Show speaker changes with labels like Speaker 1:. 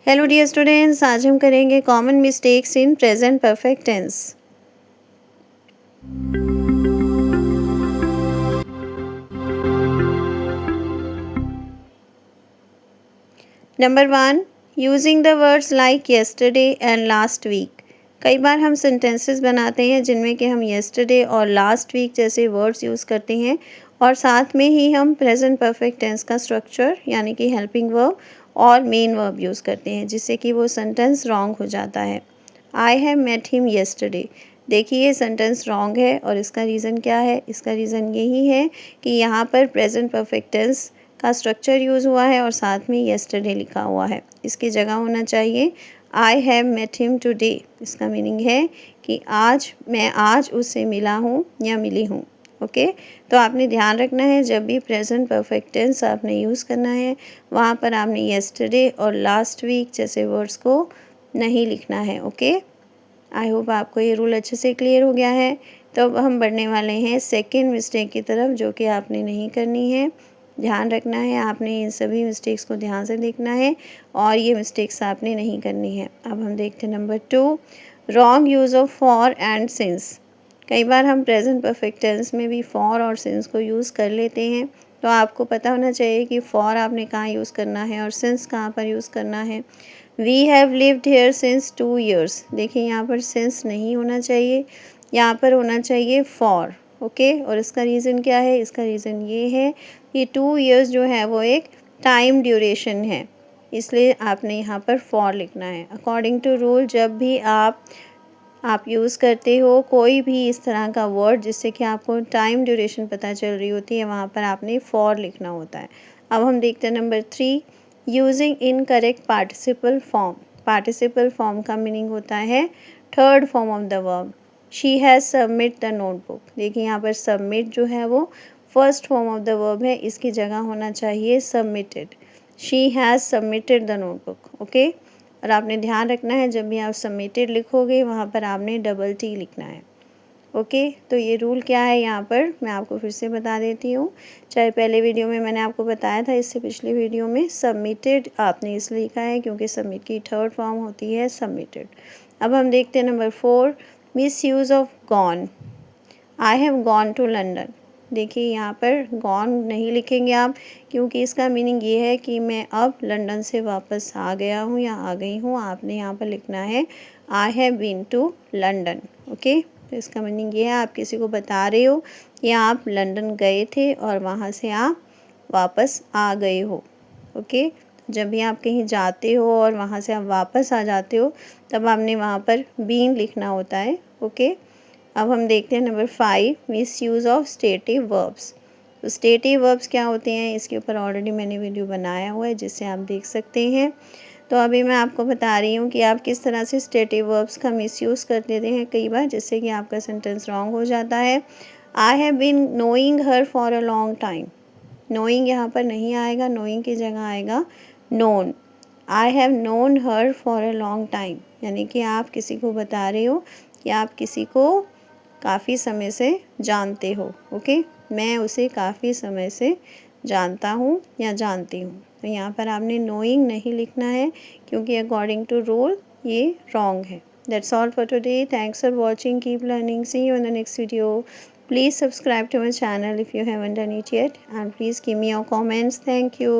Speaker 1: Hello dear students, आज हम करेंगे common mistakes in present perfect tense. Number 1, using the words like yesterday and last week. कई बार हम सेंटेंसेस बनाते हैं जिनमें कि हम येस्टरडे और लास्ट वीक जैसे वर्ड्स यूज़ करते हैं और साथ में ही हम प्रेजेंट परफेक्ट टेंस का स्ट्रक्चर यानी कि हेल्पिंग वर्ब और मेन वर्ब यूज़ करते हैं, जिससे कि वो सेंटेंस रॉन्ग हो जाता है। I have met him yesterday. देखिए ये सेंटेंस रॉन्ग है और इसका रीज़न क्या है? इसका रीज़न यही है कि यहाँ पर प्रेजेंट परफेक्ट टेंस का स्ट्रक्चर यूज़ हुआ है और साथ में येस्टरडे लिखा हुआ है। इसकी जगह होना चाहिए I have met him today. इसका मीनिंग है कि मैं आज उससे मिला हूँ या मिली हूँ। ओके, तो आपने ध्यान रखना है जब भी प्रेजेंट परफेक्ट टेंस आपने यूज़ करना है वहाँ पर आपने येस्टरडे और लास्ट वीक जैसे वर्ड्स को नहीं लिखना है। ओके, आई होप आपको ये रूल अच्छे से क्लियर हो गया है। तो अब हम बढ़ने वाले हैं सेकेंड मिस्टेक की तरफ, जो कि आपने नहीं करनी है। ध्यान रखना है, आपने इन सभी मिस्टेक्स को ध्यान से देखना है और ये मिस्टेक्स आपने नहीं करनी है। अब हम देखते हैं number 2, wrong use of for and since. कई बार हम प्रेजेंट परफेक्ट टेंस में भी फॉर और सिंस को यूज़ कर लेते हैं, तो आपको पता होना चाहिए कि फॉर आपने कहाँ यूज़ करना है और सिंस कहाँ पर यूज़ करना है। We have lived here since 2 years। देखिए यहाँ पर सिंस नहीं होना चाहिए, यहाँ पर होना चाहिए फॉर। ओके, और इसका रीज़न क्या है? इसका रीज़न ये है कि 2 years जो है वो एक टाइम ड्यूरेशन है, इसलिए आपने यहाँ पर फॉर लिखना है। अकॉर्डिंग टू रूल जब भी आप यूज़ करते हो कोई भी इस तरह का वर्ड जिससे कि आपको टाइम ड्यूरेशन पता चल रही होती है, वहाँ पर आपने फॉर लिखना होता है। अब हम देखते हैं number 3, using incorrect participle form. Participle form का मीनिंग होता है third form of the verb. She has submit the notebook. देखिए यहाँ पर सबमिट जो है वो first form of the verb है, इसकी जगह होना चाहिए submitted. She has submitted the notebook. Okay, और आपने ध्यान रखना है जब भी आप सबमिटेड लिखोगे वहाँ पर आपने डबल टी लिखना है। ओके, तो ये रूल क्या है यहाँ पर मैं आपको फिर से बता देती हूँ। चाहे पहले वीडियो में मैंने आपको बताया था, इससे पिछले वीडियो में सबमिटेड आपने इसलिए लिखा है क्योंकि सबमिट की थर्ड फॉर्म होती है सबमिटेड। अब हम देखते हैं number 4, misuse of gone. I have gone to London. देखिए यहाँ पर गॉन नहीं लिखेंगे आप, क्योंकि इसका मीनिंग ये है कि मैं अब लंदन से वापस आ गया हूँ या आ गई हूँ। आपने यहाँ पर लिखना है I have been to London. Okay, तो इसका मीनिंग ये है आप किसी को बता रहे हो कि आप लंदन गए थे और वहाँ से आप वापस आ गए हो। ओके, जब भी आप कहीं जाते हो और वहाँ से आप वापस आ जाते हो तब आपने वहाँ पर बीन लिखना होता है। ओके, अब हम देखते हैं number 5, miss use of stative verbs. तो स्टेटिव वर्ब्स क्या होते हैं इसके ऊपर ऑलरेडी मैंने वीडियो बनाया हुआ है, जिससे आप देख सकते हैं। तो अभी मैं आपको बता रही हूँ कि आप किस तरह से स्टेटिव वर्ब्स का मिसयूज़ कर देते हैं कई बार, जिससे कि आपका सेंटेंस रॉन्ग हो जाता है। I have been knowing her for a long time. Knowing यहाँ पर नहीं आएगा, नोइंग की जगह आएगा known. I have known her for a long time, यानी कि आप किसी को बता रहे हो कि आप किसी को काफ़ी समय से जानते हो। ओके, मैं उसे काफ़ी समय से जानता हूँ या जानती हूँ। तो यहाँ पर आपने नोइंग नहीं लिखना है क्योंकि अकॉर्डिंग टू रूल ये रॉन्ग है। That's all for today. Thanks for watching, keep learning, see you in the next video. Please subscribe to my channel if you haven't done it yet, and please give me your comments. Thank you.